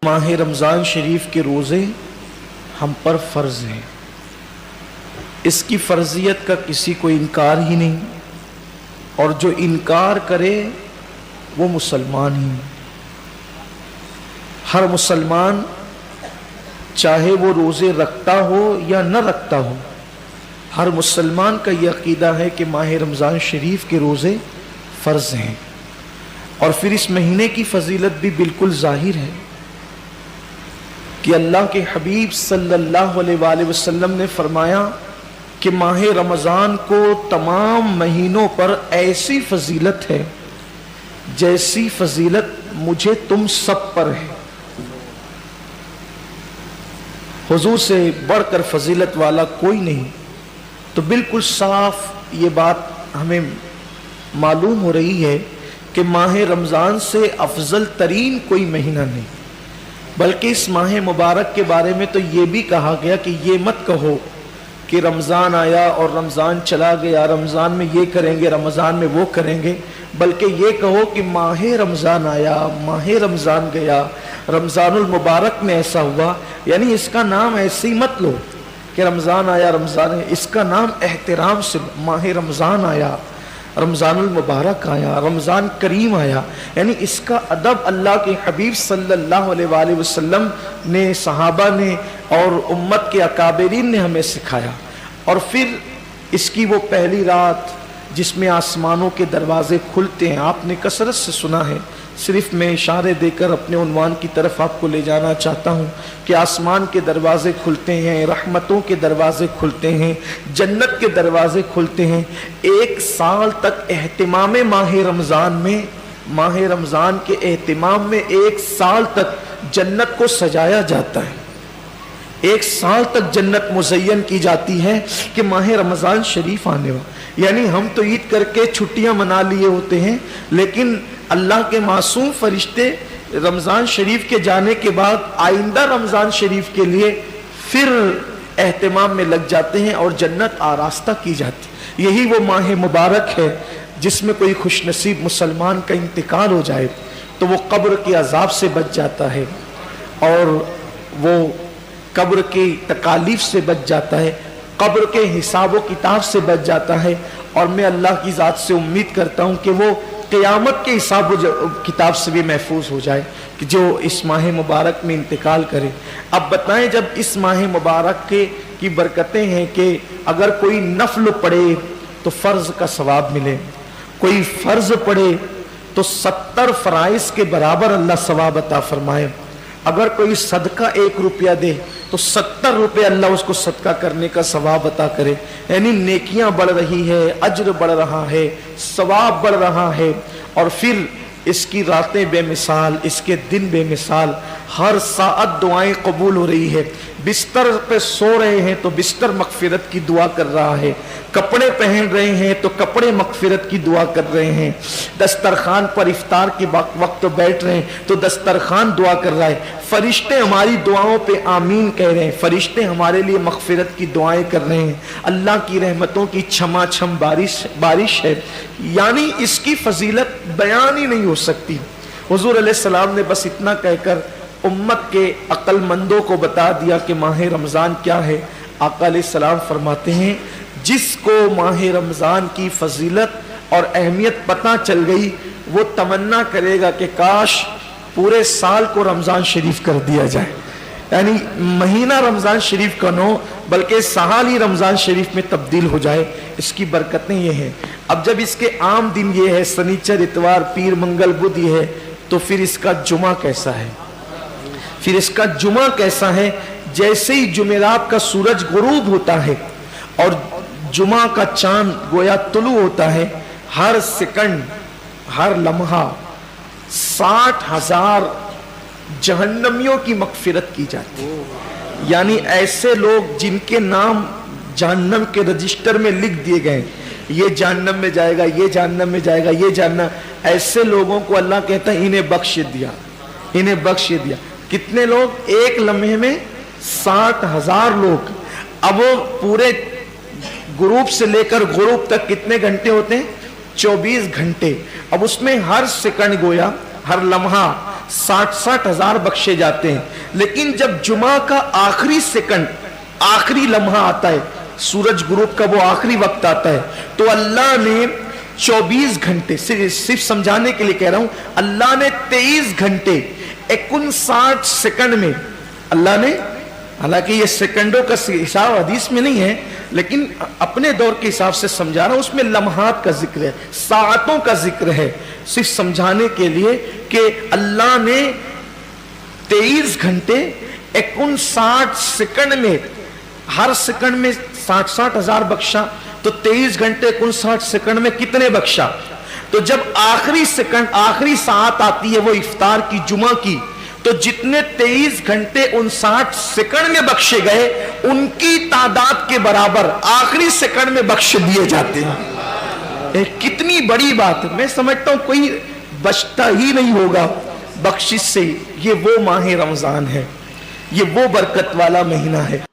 माह रमज़ान शरीफ के रोज़े हम पर फ़र्ज़ हैं। इसकी फ़र्ज़ियत का किसी को इनकार ही नहीं, और जो इनकार करे वो मुसलमान ही नहीं। हर मुसलमान चाहे वो रोज़े रखता हो या न रखता हो, हर मुसलमान का ये अक़ीदा है कि माह रमज़ान शरीफ के रोज़े फ़र्ज़ हैं। और फिर इस महीने की फ़जीलत भी बिल्कुल ज़ाहिर है कि अल्लाह के हबीब सल्लल्लाहु अलैहि वसल्लम ने फरमाया कि माह रमज़ान को तमाम महीनों पर ऐसी फजीलत है जैसी फजीलत मुझे तुम सब पर है। हुजूर से बढ़कर फजीलत वाला कोई नहीं। तो बिल्कुल साफ ये बात हमें मालूम हो रही है कि माह रमज़ान से अफजल तरीन कोई महीना नहीं, बल्कि इस माह मुबारक के बारे में तो ये भी कहा गया कि ये मत कहो कि रमज़ान आया और रमज़ान चला गया, रमज़ान में ये करेंगे, रमज़ान में वो करेंगे, बल्कि ये कहो कि माह रमज़ान आया, माह रमज़ान गया, रमज़ानुल मुबारक में ऐसा हुआ। यानी इसका नाम ऐसे ही मत लो कि रमज़ान आया, रमज़ान है। इसका नाम एहतराम से माह रमज़ान आया, रमज़ानुल मुबारक आया, रमज़ान करीम आया। यानी इसका अदब अल्लाह के हबीब सल्लल्लाहु अलैहि वसल्लम ने, सहाबा ने और उम्मत के अकाबरीन ने हमें सिखाया। और फिर इसकी वो पहली रात जिसमें आसमानों के दरवाजे खुलते हैं, आपने कसरत से सुना है। सिर्फ मैं इशारे देकर अपने उन्वान की तरफ आपको ले जाना चाहता हूँ कि आसमान के दरवाजे खुलते हैं, रहमतों के दरवाजे खुलते हैं, जन्नत के दरवाजे खुलते हैं। एक साल तक एहतिमाम माह रमज़ान में, माह रमज़ान के एहतिमाम में एक साल तक जन्नत को सजाया जाता है। एक साल तक जन्नत मुज़य्यन की जाती है कि माह रमज़ान शरीफ आने वाला। यानी हम तो ईद करके छुट्टियां मना लिए होते हैं, लेकिन अल्लाह के मासूम फरिश्ते रमज़ान शरीफ के जाने के बाद आइंदा रमज़ान शरीफ के लिए फिर एहतिमाम में लग जाते हैं और जन्नत आरास्ता की जाती। यही वो माह मुबारक है जिसमें कोई खुशनसीब मुसलमान का इंतकाल हो जाए तो वो कब्र के अजाब से बच जाता है और वो कब्र की तकालीफ से बच जाता है, कब्र के हिसाब व किताब से बच जाता है। और मैं अल्लाह की ज़ात से उम्मीद करता हूँ कि वो क़यामत के हिसाब किताब से भी महफूज हो जाए कि जो इस माह मुबारक में इंतकाल करे। अब बताएं, जब इस माह मुबारक की बरकतें हैं कि अगर कोई नफल पढ़े तो फ़र्ज़ का सवाब मिले, कोई फ़र्ज़ पढ़े तो 70 फ़राइज़ के बराबर अल्लाह सवाब अता फरमाए। अगर कोई सदका 1 रुपया दे तो 70 रुपये अल्लाह उसको सदका करने का सवाब अता करे। यानी नेकियां बढ़ रही है, अज्र बढ़ रहा है, सवाब बढ़ रहा है। और फिर इसकी रातें बेमिसाल, इसके दिन बेमिसाल, हर साअत दुआएं कबूल हो रही है। बिस्तर पे सो रहे हैं तो बिस्तर मगफिरत की दुआ कर रहा है, कपड़े पहन रहे हैं तो कपड़े मगफिरत की दुआ कर रहे हैं, दस्तरखान पर इफ्तार के वक्त बैठ रहे हैं तो दस्तरखान दुआ कर रहा है। फरिश्ते हमारी दुआओं पे आमीन कह रहे हैं, फरिश्ते हमारे लिए मगफिरत की दुआएं कर रहे हैं। अल्लाह की रहमतों की छमाछम बारिश है। यानी इसकी फजीलत बयान ही नहीं हो सकती। हुजूर अलैहिस्सलाम ने बस इतना कहकर उम्मत के अक्लमंदों को बता दिया कि माह रमज़ान क्या है। आका अलैहिस्सलाम फरमाते हैं, जिसको माह रमज़ान की फजीलत और अहमियत पता चल गई वो तमन्ना करेगा कि काश पूरे साल को रमज़ान शरीफ कर दिया जाए। यानी महीना रमज़ान शरीफ का न हो बल्कि साल ही रमज़ान शरीफ में तब्दील हो जाए। इसकी बरकतें ये हैं। अब जब इसके आम दिन ये है, शनिचर, इतवार, पीर, मंगल, बुध ये है, तो फिर इसका जुमा कैसा है? फिर इसका जुमा कैसा है? जैसे ही जुमेरात का सूरज गुरूब होता है और जुमा का चांद गोया तुलू होता है, हर सेकंड, हर लम्हा 60,000 जहन्नमियों की मगफिरत की जाती है। यानी ऐसे लोग जिनके नाम जहन्नम के रजिस्टर में लिख दिए गए, ये जहन्नम में जाएगा, ये जहन्नम में जाएगा, ये जहन्नम, ऐसे लोगों को अल्लाह कहता है इन्हें बख्श दिया, इन्हें बख्श दिया। कितने लोग? एक लम्हे में 60,000 लोग। अब वो पूरे ग्रुप से लेकर ग्रुप तक कितने घंटे होते हैं? 24 घंटे। अब उसमें हर सेकंड गोया, हर लम्हा 60 हजार बख्शे जाते हैं। लेकिन जब जुमा का आखिरी सेकंड, आखिरी लम्हा आता है, सूरज गुरूब का वो आखिरी वक्त आता है, तो अल्लाह ने 24 घंटे, सिर्फ समझाने के लिए कह रहा हूं, अल्लाह ने 23 घंटे 59 सेकंड में, अल्लाह ने, हालांकि ये सेकंडों का हिसाब हदीस में नहीं है, लेकिन अपने दौर के हिसाब से समझा रहा हूं, उसमें लम्हात का जिक्र है, सातों का जिक्र है, सिर्फ समझाने के लिए कि अल्लाह ने 23 घंटे 59 सेकंड में, हर सेकंड में 60 हजार बख्शा, तो 23 घंटे 59 सेकंड में कितने बख्शा? तो जब आखिरी सेकंड, आखिरी सात आती है वो इफ्तार की, जुमा की, तो जितने 23 घंटे 59 सेकंड में बख्शे गए, उनकी तादाद के बराबर आखिरी सेकंड में बख्श दिए जाते हैं। कितनी बड़ी बात है। मैं समझता हूं कोई बचता ही नहीं होगा बख्शिश से। ये वो माह रमजान है, ये वो बरकत वाला महीना है।